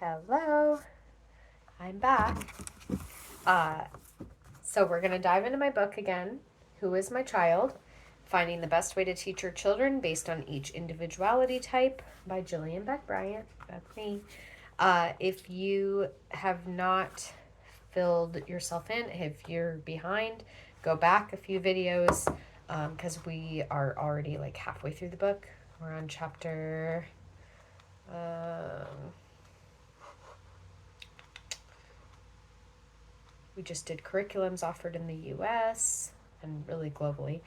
Hello, I'm back. So we're going to dive into my book again, Who is My Child? Finding the Best Way to Teach Your Children Based on Each Individuality Type by Jilliann Beck-Bryant. That's me. If you have not filled yourself in, if you're behind, go back a few videos because we are already like halfway through the book. We're on chapter... we just did curriculums offered in the US and really globally.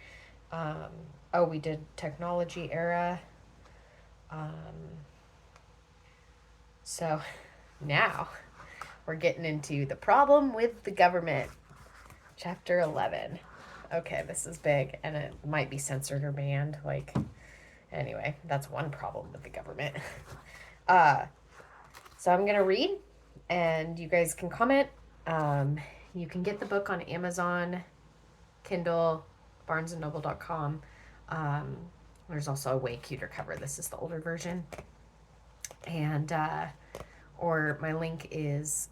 We did technology era. So now we're getting into the problem with the government. Chapter 11. Okay, this is big and it might be censored or banned. Anyway, that's one problem with the government. So I'm going to read and you guys can comment. You can get the book on Amazon, Kindle, barnesandnoble.com. There's also a way cuter cover. This is the older version. And, or my link is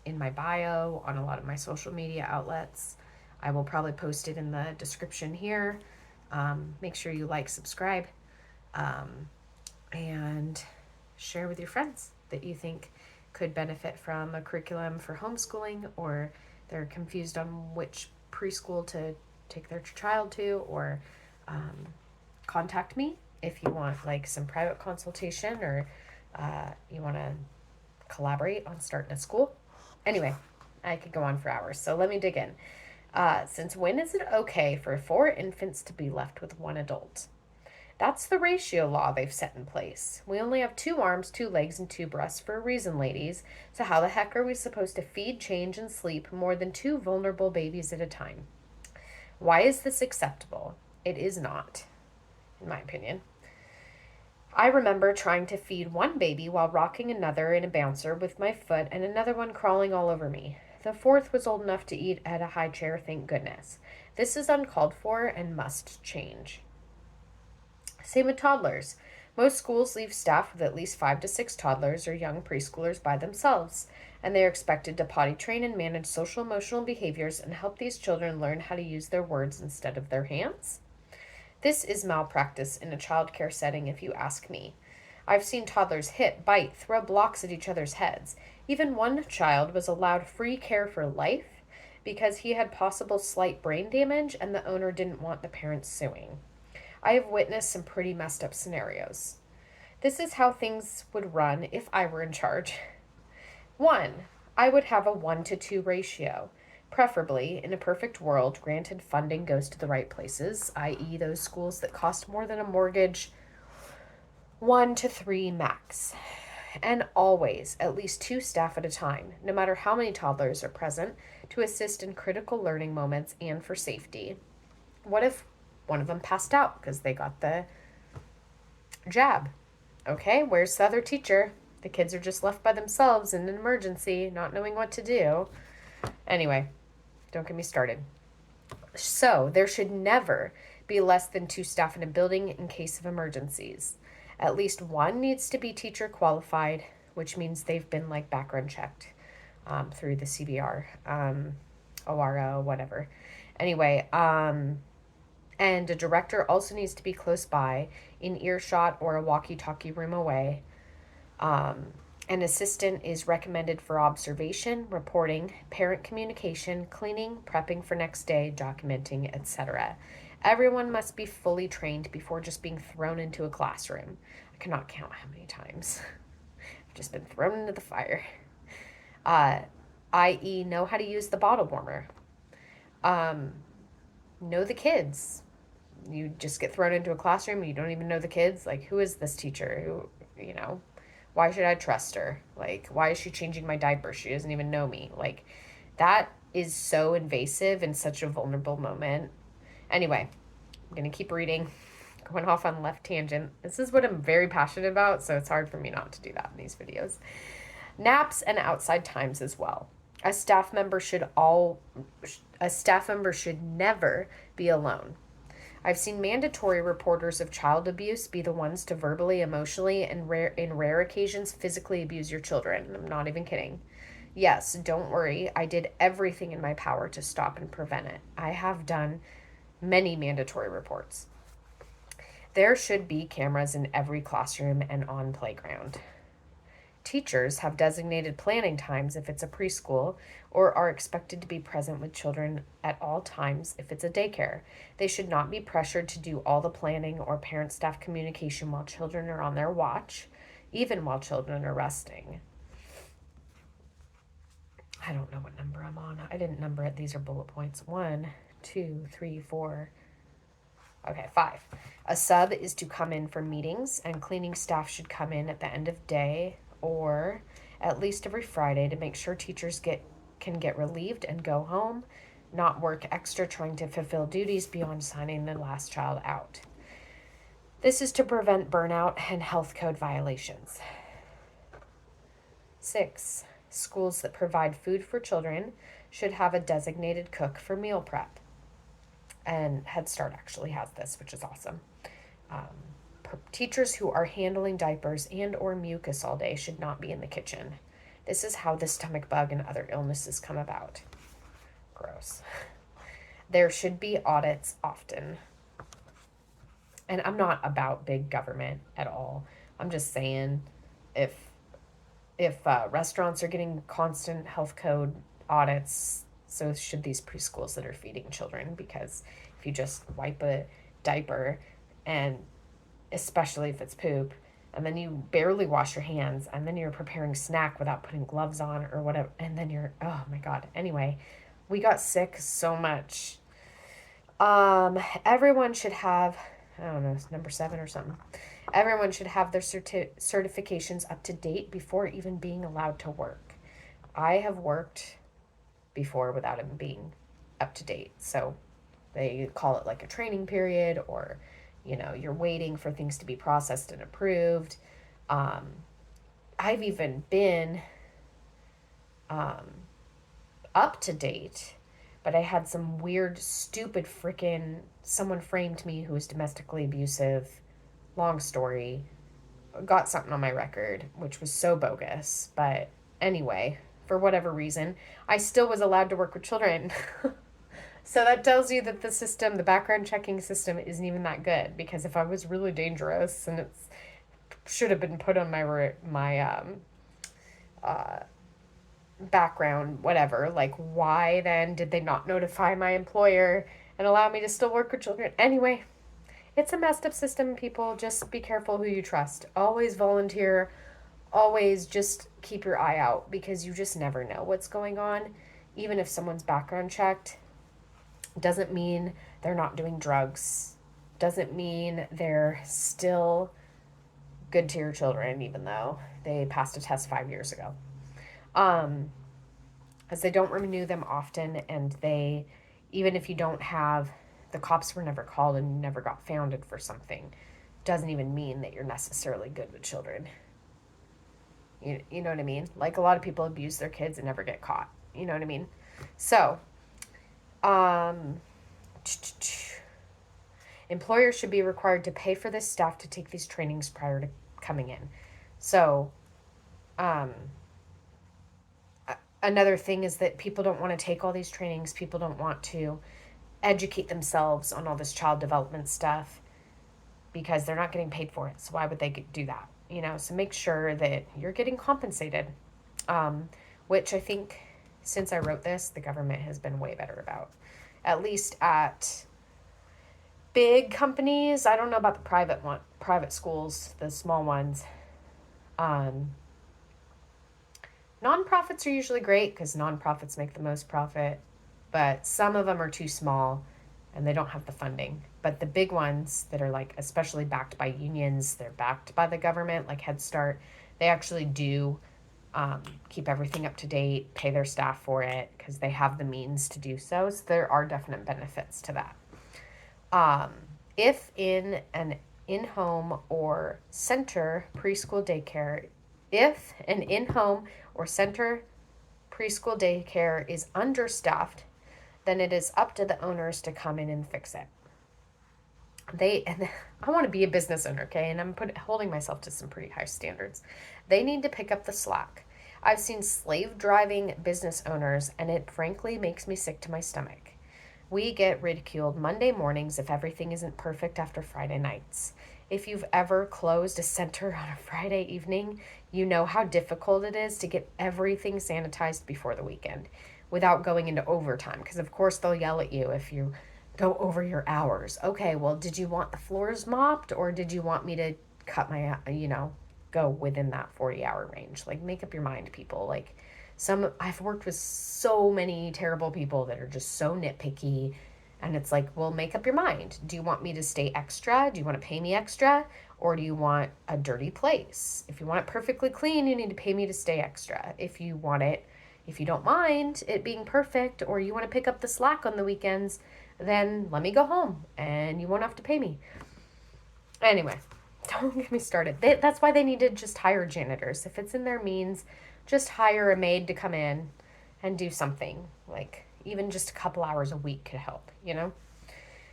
in my bio on a lot of my social media outlets. I will probably post it in the description here. Make sure you like, subscribe, and share with your friends that you think could benefit from a curriculum for homeschooling, or they're confused on which preschool to take their child to, or contact me if you want like some private consultation, or you want to collaborate on starting a school. Anyway, I could go on for hours, so let me dig in. Since when is it okay for 4 infants to be left with 1 adult? That's the ratio law they've set in place. We only have 2 arms, 2 legs, and 2 breasts for a reason, ladies. So how the heck are we supposed to feed, change, and sleep more than 2 vulnerable babies at a time? Why is this acceptable? It is not, in my opinion. I remember trying to feed one baby while rocking another in a bouncer with my foot and another one crawling all over me. The 4th was old enough to eat at a high chair, thank goodness. This is uncalled for and must change. Same with toddlers. Most schools leave staff with at least 5 to 6 toddlers or young preschoolers by themselves, and they are expected to potty train and manage social emotional behaviors and help these children learn how to use their words instead of their hands. This is malpractice in a child care setting, if you ask me. I've seen toddlers hit, bite, throw blocks at each other's heads. Even one child was allowed free care for life because he had possible slight brain damage and the owner didn't want the parents suing. I have witnessed some pretty messed up scenarios. This is how things would run if I were in charge. 1. I would have a 1-to-2 ratio. Preferably, in a perfect world, granted funding goes to the right places, i.e. those schools that cost more than a mortgage, 1 to 3 max. And always at least 2 staff at a time, no matter how many toddlers are present, to assist in critical learning moments and for safety. What if one of them passed out because they got the jab? Okay, where's the other teacher? The kids are just left by themselves in an emergency, not knowing what to do. Anyway, don't get me started. So, there should never be less than 2 staff in a building in case of emergencies. At least 1 needs to be teacher qualified, which means they've been like background checked through the CBR, ORO, whatever. Anyway, and a director also needs to be close by, in earshot or a walkie-talkie room away. An assistant is recommended for observation, reporting, parent communication, cleaning, prepping for next day, documenting, etc. Everyone must be fully trained before just being thrown into a classroom. I cannot count how many times I've just been thrown into the fire. I.e., know how to use the bottle warmer. Know the kids. You just get thrown into a classroom and you don't even know the kids. Like, who is this teacher? Who, why should I trust her? Like, why is she changing my diaper? She doesn't even know me. Like, that is so invasive in such a vulnerable moment. Anyway, I'm going to keep reading, going off on left tangent. This is what I'm very passionate about, so it's hard for me not to do that in these videos. Naps and outside times as well. A staff member should never be alone. I've seen mandatory reporters of child abuse be the ones to verbally, emotionally, and in rare occasions, physically abuse your children. I'm not even kidding. Yes, don't worry. I did everything in my power to stop and prevent it. I have done many mandatory reports. There should be cameras in every classroom and on playground. Teachers have designated planning times if it's a preschool or are expected to be present with children at all times if it's a daycare. They should not be pressured to do all the planning or parent staff communication while children are on their watch, even while children are resting. I don't know what number I'm on. I didn't number it. These are bullet points. 1, 2, 3, 4. Okay, 5. A sub is to come in for meetings, and cleaning staff should come in at the end of day or at least every Friday to make sure teachers can get relieved and go home, not work extra trying to fulfill duties beyond signing the last child out. This is to prevent burnout and health code violations. 6. Schools that provide food for children should have a designated cook for meal prep. And Head Start actually has this, which is awesome. Teachers who are handling diapers and or mucus all day should not be in the kitchen. This is how the stomach bug and other illnesses come about. Gross. There should be audits often. And I'm not about big government at all. I'm just saying if restaurants are getting constant health code audits, so should these preschools that are feeding children, because if you just wipe a diaper, and especially if it's poop, and then you barely wash your hands, and then you're preparing snack without putting gloves on or whatever, and then you're, oh my God. Anyway, we got sick so much. Everyone should have, I don't know, it's number 7 or something. Everyone should have their certifications up to date before even being allowed to work. I have worked before without them being up to date. So they call it like a training period, or, you're waiting for things to be processed and approved. I've even been up to date, but I had some weird, stupid someone framed me who was domestically abusive. Long story. Got something on my record, which was so bogus. But anyway, for whatever reason, I still was allowed to work with children. So that tells you that the background checking system isn't even that good, because if I was really dangerous and it should have been put on my background, whatever, like, why then did they not notify my employer and allow me to still work with children? Anyway, it's a messed up system, people. Just be careful who you trust. Always volunteer. Always just keep your eye out, because you just never know what's going on. Even if someone's background checked, doesn't mean they're not doing drugs. Doesn't mean they're still good to your children, even though they passed a test 5 years ago. Because they don't renew them often, and even if you don't have, the cops were never called and never got founded for something, doesn't even mean that you're necessarily good with children. You know what I mean? Like, a lot of people abuse their kids and never get caught. You know what I mean? So, employers should be required to pay for this staff to take these trainings prior to coming in. So, another thing is that people don't want to take all these trainings. People don't want to educate themselves on all this child development stuff because they're not getting paid for it. So why would they do that? So make sure that you're getting compensated, which I think since I wrote this, the government has been way better about. At least at big companies. I don't know about the private schools, the small ones. Nonprofits are usually great because nonprofits make the most profit, but some of them are too small and they don't have the funding. But the big ones that are, like, especially backed by unions, they're backed by the government, like Head Start, they actually do keep everything up to date, pay their staff for it because they have the means to do so. So there are definite benefits to that. If in an in-home or center preschool daycare, if an in-home or center preschool daycare is understaffed, then it is up to the owners to come in and fix it. And I want to be a business owner, okay? And I'm holding myself to some pretty high standards. They need to pick up the slack. I've seen slave driving business owners, and it frankly makes me sick to my stomach. We get ridiculed Monday mornings if everything isn't perfect after Friday nights. If you've ever closed a center on a Friday evening, you know how difficult it is to get everything sanitized before the weekend without going into overtime. Because, of course, they'll yell at you if you go over your hours. Okay, well, did you want the floors mopped or did you want me to cut my, go within that 40-hour range? Like, make up your mind, people. Like, I've worked with so many terrible people that are just so nitpicky, and it's like, well, make up your mind. Do you want me to stay extra? Do you want to pay me extra? Or do you want a dirty place? If you want it perfectly clean, you need to pay me to stay extra. If you don't mind it being perfect, or you want to pick up the slack on the weekends, then let me go home and you won't have to pay me. Anyway, don't get me started. That's why they need to just hire janitors. If it's in their means, just hire a maid to come in and do something. Like, even just a couple hours a week could help,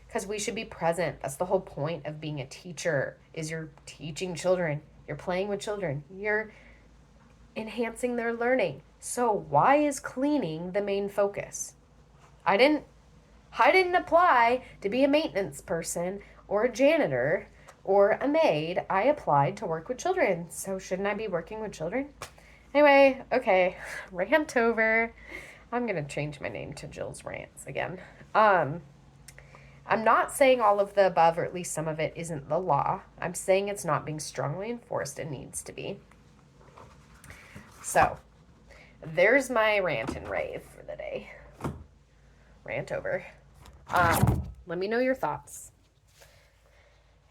Because we should be present. That's the whole point of being a teacher, is you're teaching children. You're playing with children. You're enhancing their learning. So why is cleaning the main focus? I didn't apply to be a maintenance person or a janitor or a maid. I applied to work with children. So shouldn't I be working with children? Anyway, okay, rant over. I'm going to change my name to Jill's Rants again. I'm not saying all of the above, or at least some of it, isn't the law. I'm saying it's not being strongly enforced and needs to be. So, there's my rant and rave for the day. Rant over. Let me know your thoughts.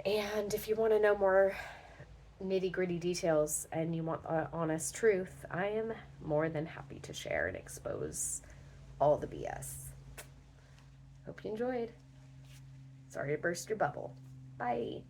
And if you want to know more nitty-gritty details and you want the honest truth, I am more than happy to share and expose all the BS. Hope you enjoyed. Sorry to burst your bubble. Bye.